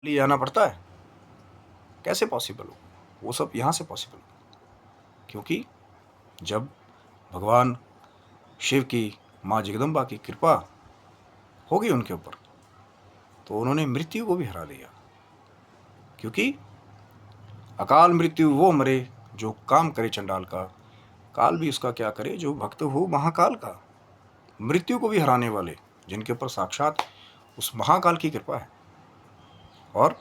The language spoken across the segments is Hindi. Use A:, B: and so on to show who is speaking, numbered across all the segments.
A: लिए आना पड़ता है। कैसे पॉसिबल हो? वो सब यहाँ से पॉसिबल हो, क्योंकि जब भगवान शिव की माँ जगदम्बा की कृपा होगी उनके ऊपर, तो उन्होंने मृत्यु को भी हरा दिया। क्योंकि अकाल मृत्यु वो मरे जो काम करे चंडाल का, काल भी उसका क्या करे जो भक्त हो महाकाल का। मृत्यु को भी हराने वाले जिनके ऊपर साक्षात उस महाकाल की कृपा है। और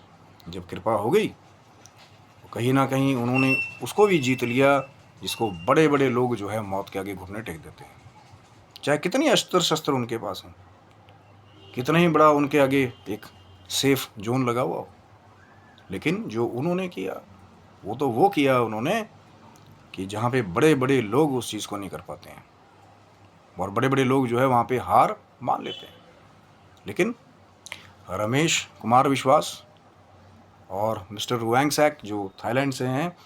A: जब कृपा हो गई तो कहीं ना कहीं उन्होंने उसको भी जीत लिया, जिसको बड़े बड़े लोग जो है मौत के आगे घुटने टेक देते हैं। चाहे कितनी अस्त्र शस्त्र उनके पास हो, कितना ही बड़ा उनके आगे एक सेफ जोन लगा हुआ हो, लेकिन जो उन्होंने किया वो किया उन्होंने कि जहाँ पे बड़े बड़े लोग उस चीज़ को नहीं कर पाते हैं, और बड़े बड़े लोग जो है वहाँ पे हार मान लेते हैं। लेकिन रमेश कुमार विश्वास और मिस्टर रुवांगसैक जो थाईलैंड से हैं,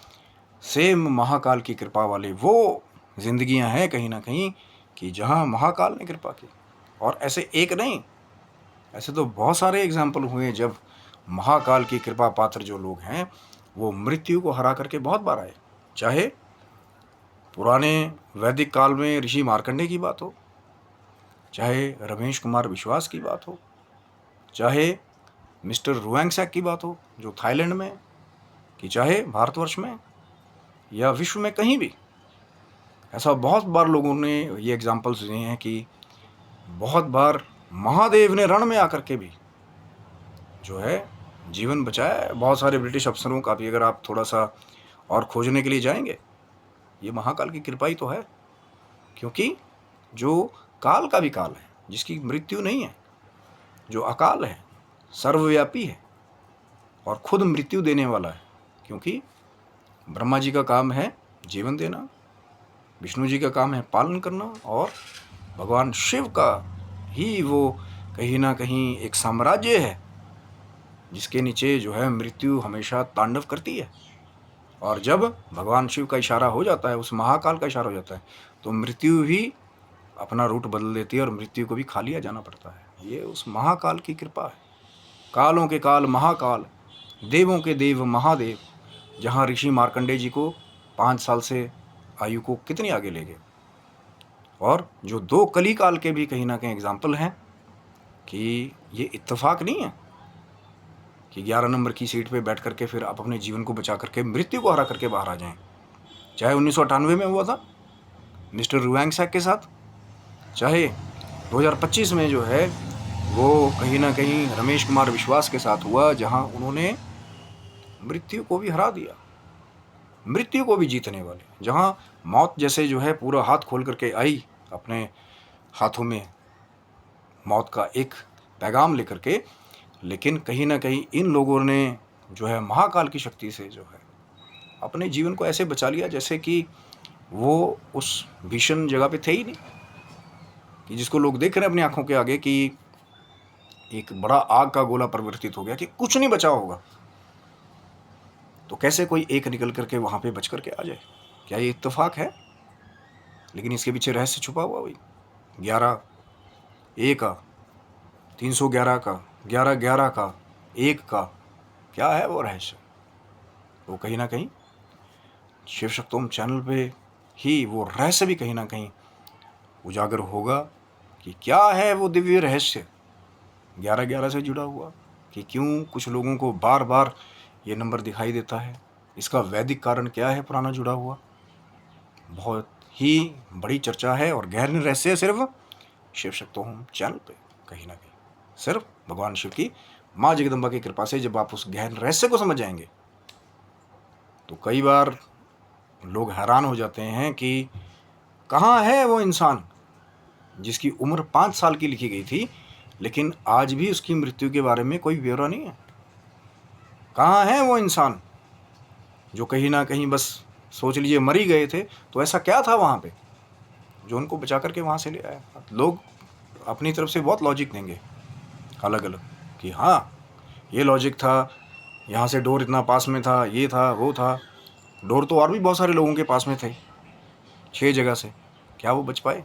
A: सेम महाकाल की कृपा वाले वो जिंदगियां हैं कहीं ना कहीं कि जहां महाकाल ने कृपा की। और ऐसे एक नहीं, ऐसे तो बहुत सारे एग्जाम्पल हुए जब महाकाल की कृपा पात्र जो लोग हैं वो मृत्यु को हरा करके बहुत बार आए। चाहे पुराने वैदिक काल में ऋषि मार्कंडे की बात हो, चाहे रमेश कुमार विश्वास की बात हो, चाहे मिस्टर रुवांगसैक की बात हो जो थाईलैंड में, कि चाहे भारतवर्ष में या विश्व में कहीं भी। ऐसा बहुत बार लोगों ने ये एग्जाम्पल्स दिए हैं कि बहुत बार महादेव ने रण में आकर के भी जो है जीवन बचाया है। बहुत सारे ब्रिटिश अफसरों का भी अगर आप थोड़ा सा और खोजने के लिए जाएंगे, ये महाकाल की कृपा ही तो है। क्योंकि जो काल का भी काल है, जिसकी मृत्यु नहीं है, जो अकाल है, सर्वव्यापी है और खुद मृत्यु देने वाला है। क्योंकि ब्रह्मा जी का काम है जीवन देना, विष्णु जी का काम है पालन करना, और भगवान शिव का ही वो कहीं ना कहीं एक साम्राज्य है जिसके नीचे जो है मृत्यु हमेशा तांडव करती है। और जब भगवान शिव का इशारा हो जाता है, उस महाकाल का इशारा हो जाता है, तो मृत्यु भी अपना रूट बदल देती है और मृत्यु को भी खा लिया जाना पड़ता है। ये उस महाकाल की कृपा है। कालों के काल महाकाल, देवों के देव महादेव, जहाँ ऋषि मार्कंडे जी को 5 साल से आयु को कितनी आगे ले गए। और जो 2 कली काल के भी कहीं ना कहीं एग्जाम्पल हैं कि ये इत्तेफाक नहीं है कि 11 नंबर की सीट पे बैठ करके फिर आप अपने जीवन को बचा करके मृत्यु को हरा करके बाहर आ जाएं। चाहे 1998 में हुआ था मिस्टर रुवांगसैक के साथ, चाहे 2025 में जो है वो कहीं ना कहीं रमेश कुमार विश्वास के साथ हुआ, जहां उन्होंने मृत्यु को भी हरा दिया, मृत्यु को भी जीतने वाले, जहां मौत जैसे जो है पूरा हाथ खोल करके आई अपने हाथों में मौत का एक पैगाम लेकर के, लेकिन कहीं ना कहीं इन लोगों ने जो है महाकाल की शक्ति से जो है अपने जीवन को ऐसे बचा लिया जैसे कि वो उस भीषण जगह पे थे ही नहीं, कि जिसको लोग देख रहे हैं अपनी आंखों के आगे कि एक बड़ा आग का गोला परिवर्तित हो गया कि कुछ नहीं बचा होगा, तो कैसे कोई एक निकल करके वहां पे बच करके आ जाए? क्या ये इत्तेफाक है? लेकिन इसके पीछे रहस्य छुपा हुआ वही 11 ए का, 311 का, 11 का, 1 का, क्या है वो रहस्य? वो कहीं ना कहीं शिव शक्तोम चैनल पे ही वो रहस्य भी कहीं ना कहीं उजागर होगा कि क्या है वो दिव्य रहस्य 11-11 से जुड़ा हुआ, कि क्यों कुछ लोगों को बार बार ये नंबर दिखाई देता है, इसका वैदिक कारण क्या है पुराना जुड़ा हुआ। बहुत ही बड़ी चर्चा है और गहन रहस्य सिर्फ शिव शक्तोम चैनल पे कहीं ना कहीं सिर्फ भगवान शिव की माँ जगदम्बा की कृपा से जब आप उस गहन रहस्य को समझ जाएंगे तो कई बार लोग हैरान हो जाते हैं कि कहाँ है वो इंसान जिसकी उम्र 5 साल की लिखी गई थी, लेकिन आज भी उसकी मृत्यु के बारे में कोई ब्यौरा नहीं है। कहाँ है वो इंसान जो कहीं ना कहीं बस सोच लीजिए मर ही गए थे, तो ऐसा क्या था वहाँ पे जो उनको बचा करके वहाँ से ले आया? लोग अपनी तरफ से बहुत लॉजिक देंगे अलग अलग कि हाँ ये लॉजिक था, यहाँ से डोर इतना पास में था, ये था वो था। डोर तो और भी बहुत सारे लोगों के पास में थे 6 जगह से, क्या वो बच पाए?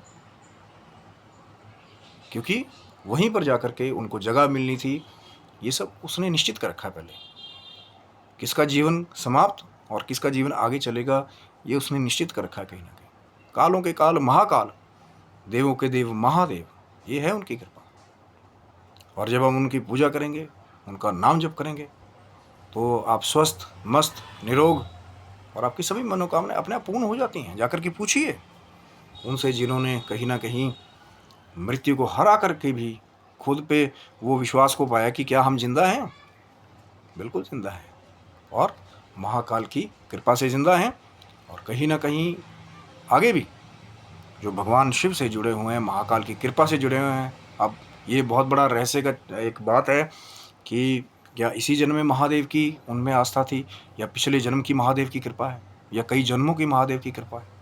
A: क्योंकि वहीं पर जाकर के उनको जगह मिलनी थी ये सब उसने निश्चित कर रखा है पहले। किसका जीवन समाप्त और किसका जीवन आगे चलेगा, ये उसने निश्चित कर रखा है कहीं ना कहीं। कालों के काल महाकाल, देवों के देव महादेव, ये है उनकी कृपा। और जब हम उनकी पूजा करेंगे, उनका नाम जप करेंगे, तो आप स्वस्थ, मस्त, निरोग, और आपकी सभी मनोकामनाएं अपने आप पूर्ण हो जाती हैं। जाकर के पूछिए उनसे जिन्होंने कहीं ना कहीं मृत्यु को हरा करके भी खुद पे वो विश्वास को पाया कि क्या हम जिंदा हैं। बिल्कुल जिंदा हैं, और महाकाल की कृपा से जिंदा हैं। और कहीं ना कहीं आगे भी जो भगवान शिव से जुड़े हुए हैं, महाकाल की कृपा से जुड़े हुए हैं। अब ये बहुत बड़ा रहस्य का एक बात है कि क्या इसी जन्म में महादेव की उनमें आस्था थी, या पिछले जन्म की महादेव की कृपा है, या कई जन्मों की महादेव की कृपा है।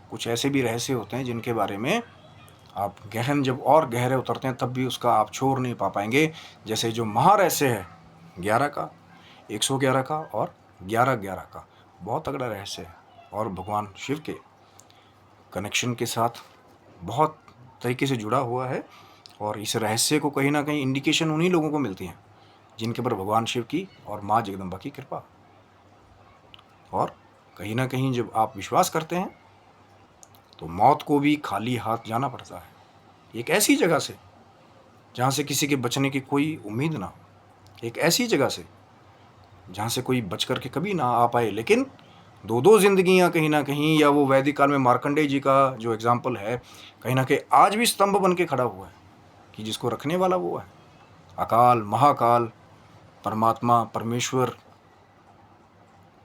A: कुछ ऐसे भी रहस्य होते हैं जिनके बारे में आप गहन जब और गहरे उतरते हैं तब भी उसका आप छोड़ नहीं पा पाएंगे। जैसे जो महारहस्य है 11 का, 111 का और 11-11 का, बहुत तगड़ा रहस्य है, और भगवान शिव के कनेक्शन के साथ बहुत तरीके से जुड़ा हुआ है। और इस रहस्य को कहीं ना कहीं इंडिकेशन उन्हीं लोगों को मिलती हैं जिनके पर भगवान शिव की और माँ जगदम्बा की कृपा। और कहीं ना कहीं जब आप विश्वास करते हैं तो मौत को भी खाली हाथ जाना पड़ता है, एक ऐसी जगह से जहाँ से किसी के बचने की कोई उम्मीद ना हो, एक ऐसी जगह से जहाँ से कोई बच कर के कभी ना आ पाए। लेकिन दो जिंदगियाँ कहीं ना कहीं, या वो वैदिक काल में मार्कंडेय जी का जो एग्जाम्पल है, कहीं ना कहीं आज भी स्तंभ बन के खड़ा हुआ है कि जिसको रखने वाला वो है अकाल, महाकाल, परमात्मा, परमेश्वर।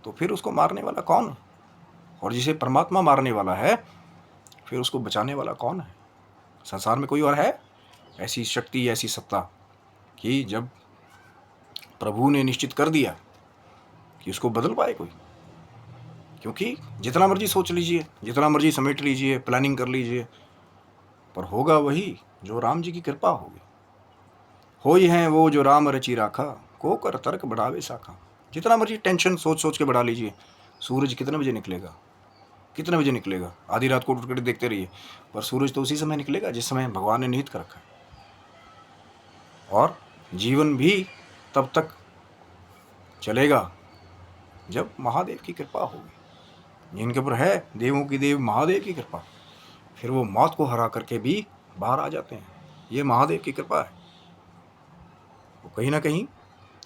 A: तो फिर उसको मारने वाला कौन है? और जिसे परमात्मा मारने वाला है, फिर उसको बचाने वाला कौन है? संसार में कोई और है ऐसी शक्ति, ऐसी सत्ता कि जब प्रभु ने निश्चित कर दिया कि उसको बदल पाए कोई? क्योंकि जितना मर्जी सोच लीजिए, जितना मर्जी समेट लीजिए, प्लानिंग कर लीजिए, पर होगा वही जो राम जी की कृपा होगी। होई हैं वो जो राम रची राखा, को कर तर्क बढ़ावे साखा। जितना मर्जी टेंशन सोच सोच के बढ़ा लीजिए, सूरज कितने बजे निकलेगा, कितने बजे निकलेगा, आधी रात को उठ कर देखते रहिए, पर सूरज तो उसी समय निकलेगा जिस समय भगवान ने निहित कर रखा है। और जीवन भी तब तक चलेगा जब महादेव की कृपा होगी। जिनके ऊपर है देवों की देव महादेव की कृपा, फिर वो मौत को हरा करके भी बाहर आ जाते हैं। ये महादेव की कृपा है। वो कहीं ना कहीं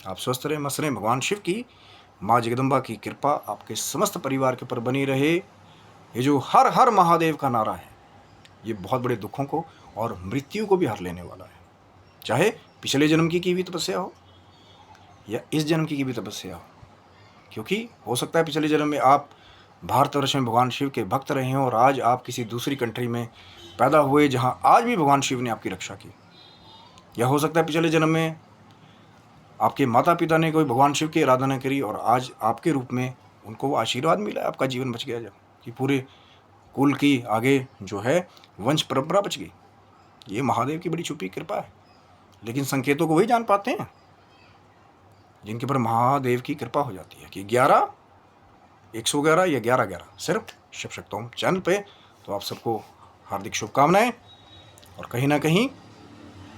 A: आप स्वस्थ रहें, मस्त रहें। भगवान शिव की, माँ जगदम्बा की कृपा आपके समस्त परिवार के ऊपर बनी रहे। ये जो हर हर महादेव का नारा है, ये बहुत बड़े दुखों को और मृत्यु को भी हर लेने वाला है। चाहे पिछले जन्म की हुई तपस्या हो या इस जन्म की भी तपस्या हो, क्योंकि हो सकता है पिछले जन्म में आप भारतवर्ष में भगवान शिव के भक्त रहे हों और आज आप किसी दूसरी कंट्री में पैदा हुए जहां आज भी भगवान शिव ने आपकी रक्षा की। या हो सकता है पिछले जन्म में आपके माता पिता ने कोई भगवान शिव की आराधना करी और आज आपके रूप में उनको वो आशीर्वाद मिला, आपका जीवन बच गया, जब कि पूरे कुल की आगे जो है वंश परंपरा बच गई। ये महादेव की बड़ी छुपी कृपा है। लेकिन संकेतों को वही जान पाते हैं जिनके पर महादेव की कृपा हो जाती है कि 11, 111 या 11-11, सिर्फ शिव शक्तोम चैनल पे। तो आप सबको हार्दिक शुभकामनाएं, और कहीं ना कहीं